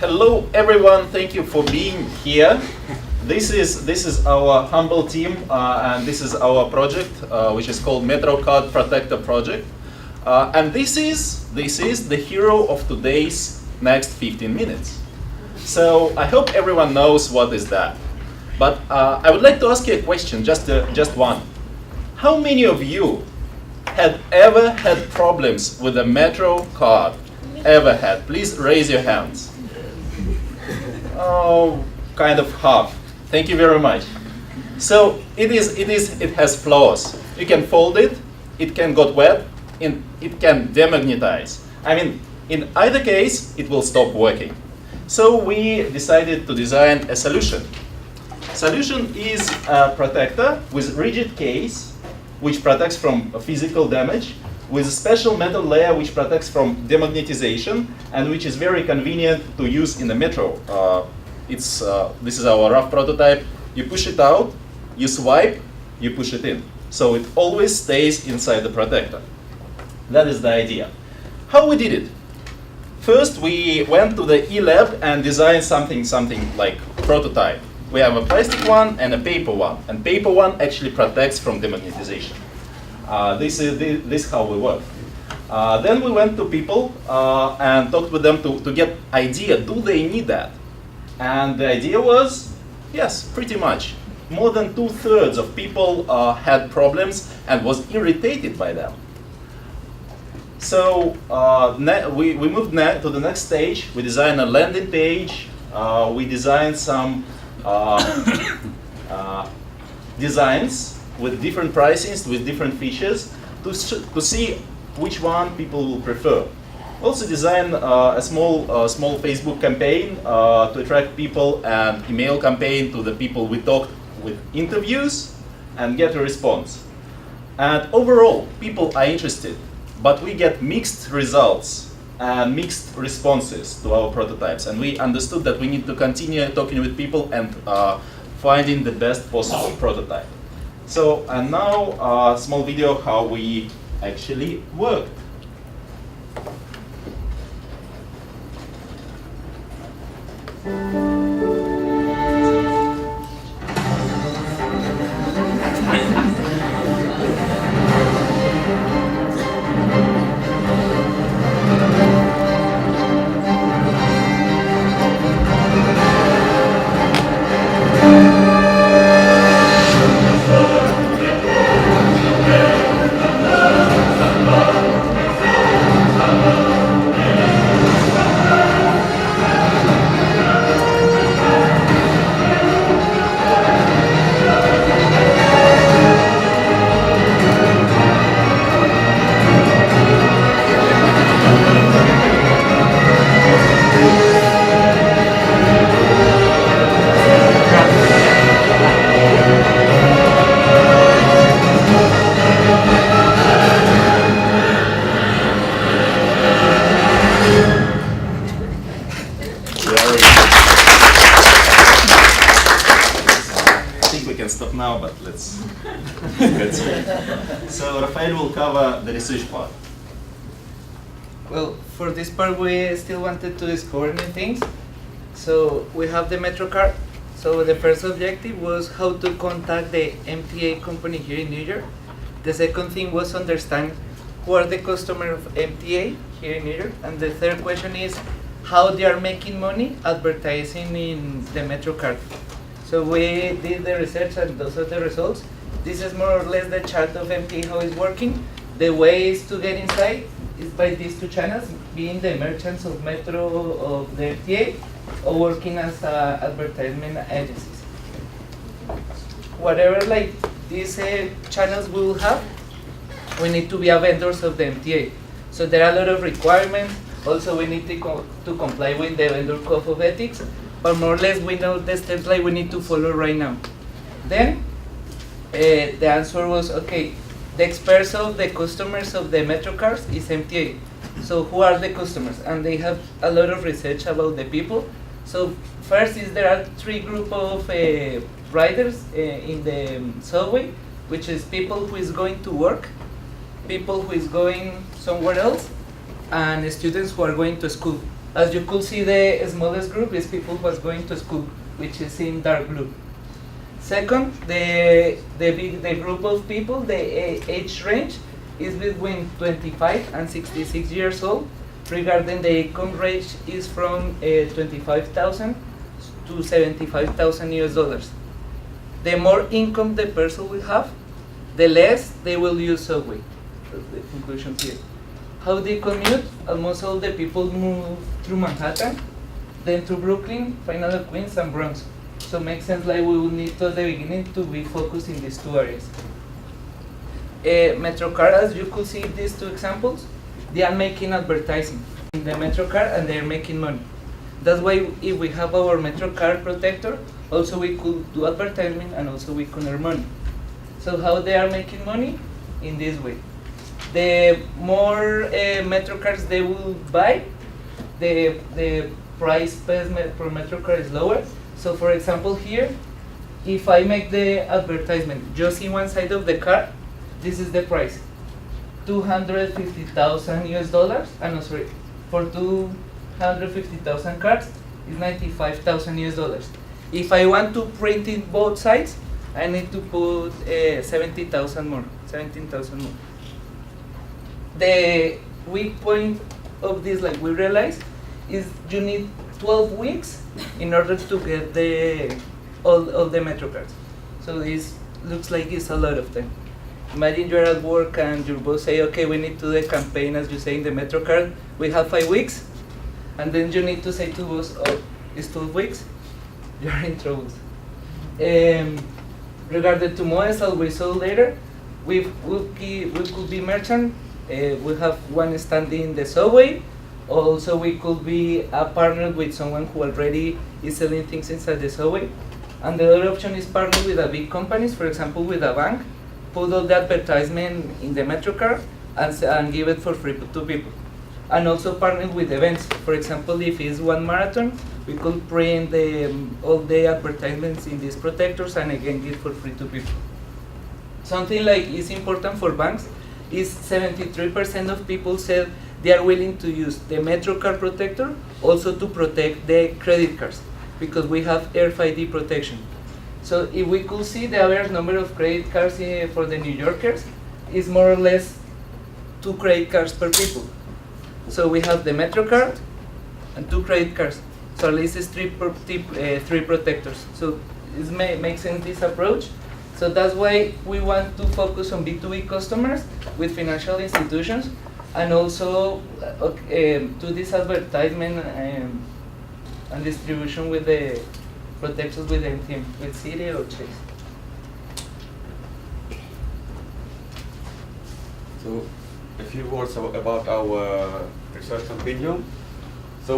Hello everyone, thank you for being here. This is our humble team and this is our project which is called MetroCard Protector project. And this is the hero of today's next 15 minutes. So I hope everyone knows what is that. But I would like to ask you a question, just one. How many of you had ever had problems with a MetroCard? Ever had? Please raise your hands. Oh, kind of half. Thank you very much. So it has flaws. You can fold it, it can get wet, and it can demagnetize. I mean, in either case, it will stop working. So we decided to design a solution. Solution is a protector with rigid case, which protects from physical damage, with a special metal layer which protects from demagnetization, and which is very convenient to use in the metro. This is our rough prototype. You push it out, you swipe, you push it in. So it always stays inside the protector. That is the idea. How we did it? First, we went to the e-lab and designed something like prototype. We have a plastic one and a paper one, and paper one actually protects from demagnetization. This is how we work. Then we went to people and talked with them to get idea, do they need that? And the idea was, yes, pretty much. More than 2/3 of people had problems and was irritated by them. So we moved to the next stage. We designed a landing page. We designed some designs with different pricings, with different features, to see which one people will prefer. Also design a small Facebook campaign to attract people, and email campaign to the people we talked with, interviews, and get a response. And overall, people are interested, but we get mixed results and mixed responses to our prototypes. And we understood that we need to continue talking with people and finding the best possible prototype. So, and now a small video how we actually worked. The research part. Well, for this part, we still wanted to discover new things. So we have the MetroCard. So the first objective was how to contact the MTA company here in New York. The second thing was understand who are the customers of MTA here in New York. And the third question is how they are making money advertising in the MetroCard. So we did the research, and those are the results. This is more or less the chart of MTA, how it's working. The ways to get inside is by these two channels, being the merchants of Metro of the MTA or working as advertisement agencies. Whatever like these channels we will have, we need to be a vendors of the MTA. So there are a lot of requirements. Also, we need to comply with the vendor code of ethics, but more or less we know the steps like we need to follow right now. Then the answer was, okay, the experts of the customers of the MetroCards is MTA. So who are the customers? And they have a lot of research about the people. So first is there are 3 groups of riders in the subway, which is people who is going to work, people who is going somewhere else, and students who are going to school. As you could see, the smallest group is people who are going to school, which is in dark blue. Second, the group of people, the age range is between 25 and 66 years old. Regarding the income range is from 25,000 to 75,000 US dollars. The more income the person will have, the less they will use subway. That's the conclusion here. How they commute? Almost all the people move through Manhattan, then to Brooklyn, finally Queens and Bronx. So it makes sense like we will need to at the beginning to be focused in these two areas. MetroCard, as you could see these two examples, they are making advertising in the MetroCard and they are making money. That's why if we have our MetroCard protector, also we could do advertisement and also we could earn money. So how they are making money? In this way. The more MetroCards they will buy, the price per MetroCard is lower. So for example here, if I make the advertisement just in one side of the card, this is the price. 250,000 US dollars, and sorry, for 250,000 cards is 95,000 US dollars. If I want to print in both sides, I need to put 17,000 more. The weak point of this, like we realized, is you need 12 weeks in order to get all the MetroCards. So this looks like it's a lot of time. Imagine you're at work and your boss say, okay, we need to do a campaign, as you say in the MetroCard, we have 5 weeks, and then you need to say to boss, oh, it's 12 weeks, you're in trouble. Regarding to models, as we saw later, we could be merchant, we have one standing in the subway, also we could be a partner with someone who already is selling things inside the subway, and the other option is partner with a big companies, for example with a bank, put all the advertisement in the MetroCard and give it for free to people. And also partner with events. For example, if it's one marathon, we could print all the advertisements in these protectors and again give for free to people. Something like is important for banks is 73% of people said they are willing to use the MetroCard protector also to protect the credit cards because we have RFID protection. So if we could see the average number of credit cards for the New Yorkers is more or less 2 credit cards per people. So we have the MetroCard and 2 credit cards. So at least it's 3 protectors. So it makes sense this approach. So that's why we want to focus on B2B customers with financial institutions and also do this advertisement and distribution with the protectors with MTM, with Citi or Chase. So, a few words about our research compendium. So,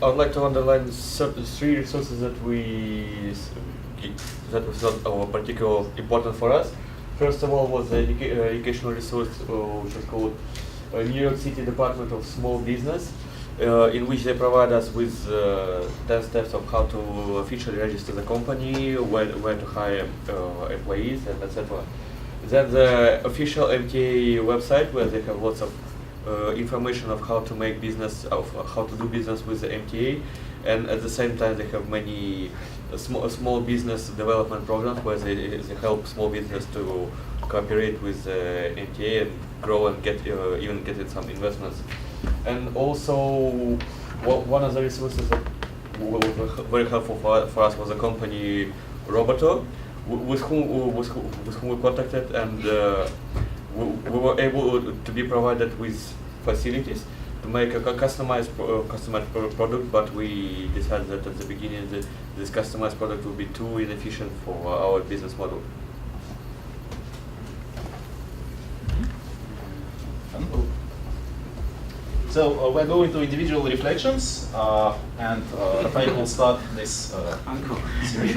I would like to underline 3 resources that we thought are particularly important for us. First of all, was the educational resource, which is called New York City Department of Small Business, in which they provide us with 10 steps of how to officially register the company, where to hire employees, and etc. Then the official MTA website, where they have lots of information of how to make business, of how to do business with the MTA, and at the same time they have many small business development programs where they help small business to cooperate with MTA and grow and get even get some investments. And also, one of the resources that were very helpful for us was a company Roboto, with whom we contacted, and we were able to be provided with facilities to make a customized product, but we decided that at the beginning that this customized product would be too inefficient for our business model. So we're going to individual reflections, and Rafael will start this series.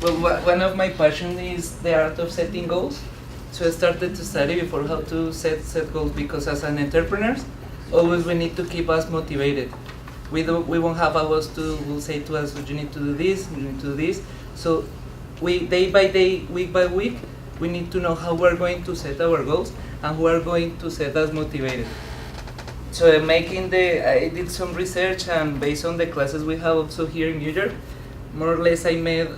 Well, one of my passions is the art of setting goals. So I started to study before how to set goals, because as an entrepreneur, always we need to keep us motivated. We won't have a boss will say to us, you need to do this, you need to do this. So we day by day, week by week, we need to know how we're going to set our goals and who are going to set us motivated. So I did some research, and based on the classes we have also here in New York, more or less I made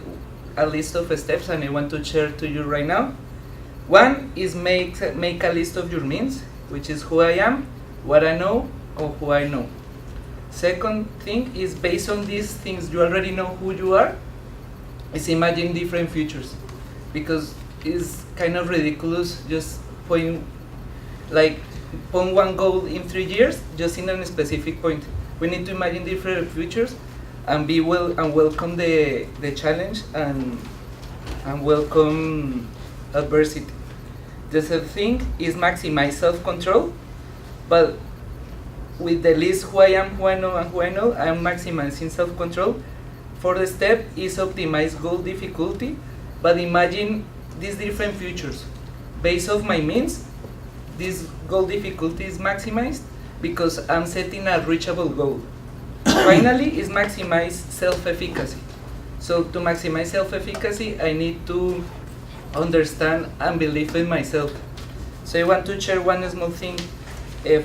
a list of steps, and I want to share to you right now. One is make a list of your means, which is who I am, what I know, or who I know. Second thing is, based on these things you already know who you are, is imagine different futures, because it's kind of ridiculous just point one goal in 3 years just in a specific point. We need to imagine different futures and welcome the challenge and welcome adversity. The third thing is maximize self-control, but with the list who I am, who I know, and who I know, I am maximizing self-control. Fourth step is optimize goal difficulty, but imagine these different futures. Based off my means, this goal difficulty is maximized because I'm setting a reachable goal. Finally, is maximize self-efficacy. So to maximize self-efficacy, I need to understand and believe in myself. So I want to share one small thing.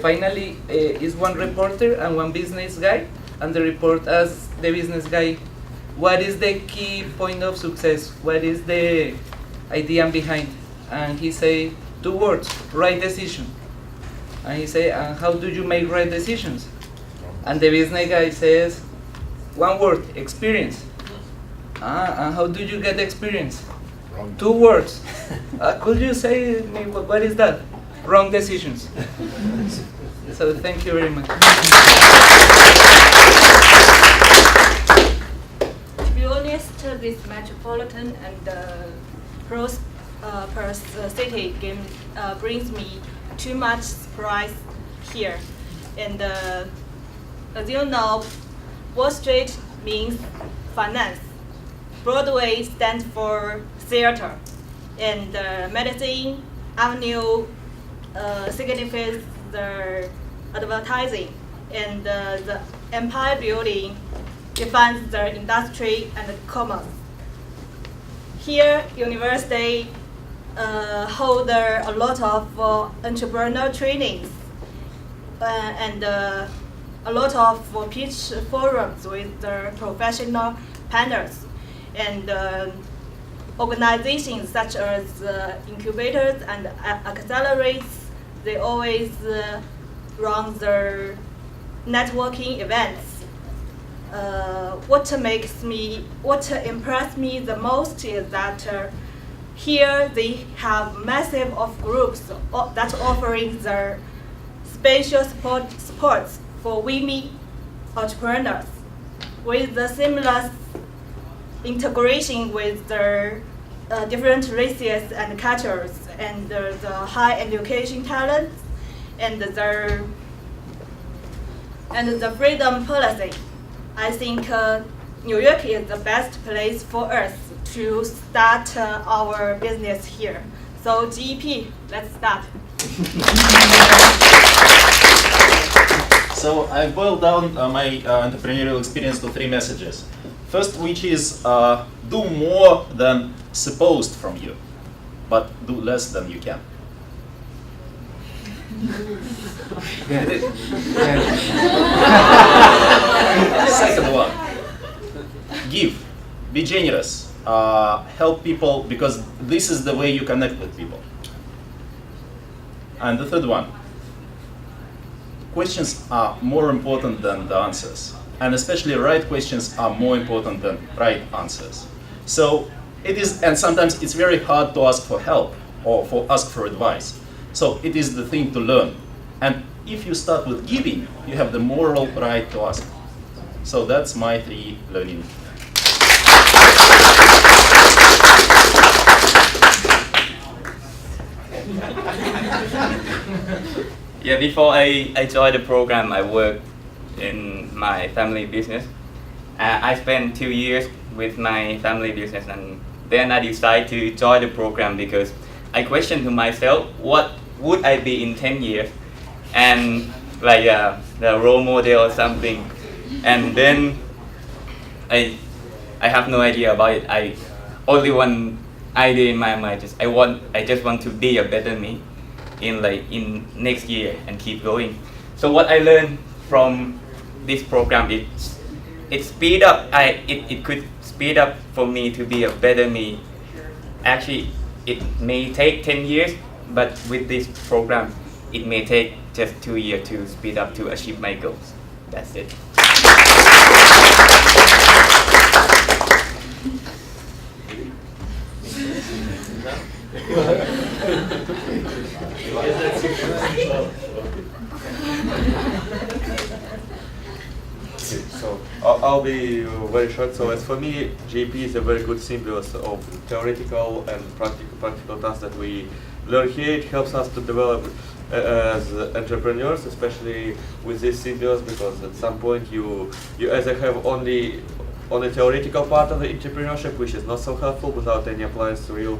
Finally, is one reporter and one business guy, and the report asks the business guy, what is the key point of success? What is the idea behind? And he say 2 words, right decision. And he say, and how do you make right decisions? And the business guy says, 1 word, experience. And how do you get experience? 2 words. Could you say me what is that? Wrong decisions. So thank you very much. To be honest, this metropolitan and city game brings me too much surprise here. And as you know, Wall Street means finance. Broadway stands for theater, and Medicine Avenue signifies the advertising, and the Empire Building defines the industry and commerce. Here, university hold a lot of entrepreneur trainings and a lot of pitch forums with the professional panels, and organizations such as incubators and accelerators. They always run their networking events. What impressed me the most is that here they have massive of groups that offering their special supports for women entrepreneurs with the seamless integration with the different races and cultures, and the high education talents, and the freedom policy. I think New York is the best place for us to start our business here. So GEP, let's start. So I boiled down my entrepreneurial experience to 3 messages. First, which is do more than supposed from you, but do less than you can. Second one, give, be generous, help people, because this is the way you connect with people. And the third one, questions are more important than the answers. And especially right questions are more important than right answers. So it is, and sometimes it's very hard to ask for help or ask for advice. So it is the thing to learn. And if you start with giving, you have the moral right to ask. So that's my 3 learning. Yeah, before I joined the program, I worked in my family business. I spent 2 years with my family business, and then I decided to join the program because I questioned to myself, what would I be in 10 years? And like the role model or something. And then I have no idea about it. I idea in my mind. I just want to be a better me in next year and keep going. So what I learned from this program, it speed up. It could speed up for me to be a better me. Actually, it may take 10 years, but with this program, it may take just 2 years to speed up to achieve my goals. That's it. So I'll be very short. So as for me, JP is a very good symbiosis of theoretical and practical tasks that we learn here. It helps us to develop as entrepreneurs, especially with this symbiosis, because at some point you either have only theoretical part of the entrepreneurship, which is not so helpful without any appliance to real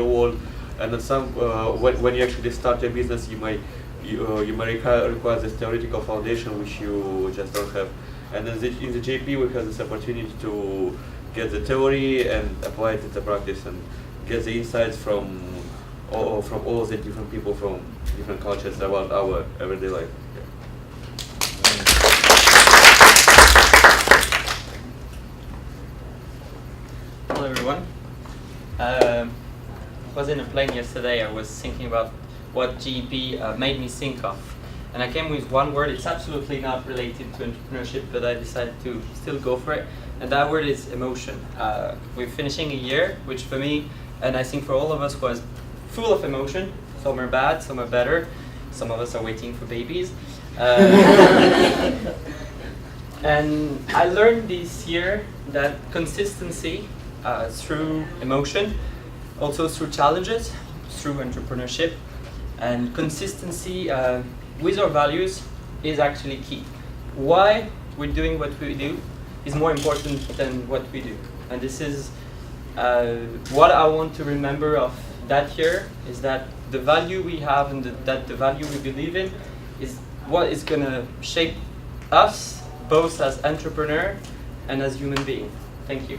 world, and at some when you actually start your business, you may require this theoretical foundation which you just don't have. And in the JP we have this opportunity to get the theory and apply it into practice and get the insights from all of the different people from different cultures about our everyday life. Hello everyone. I was in a plane yesterday. I was thinking about what GEP made me think of. And I came with one word. It's absolutely not related to entrepreneurship, but I decided to still go for it. And that word is emotion. We're finishing a year, which for me, and I think for all of us, was full of emotion. Some are bad, some are better. Some of us are waiting for babies. And I learned this year that consistency through emotion, also through challenges, through entrepreneurship, and consistency with our values is actually key. Why we're doing what we do is more important than what we do. And this is what I want to remember of that year, is that the value we have and that the value we believe in is what is going to shape us both as entrepreneur and as human being. Thank you.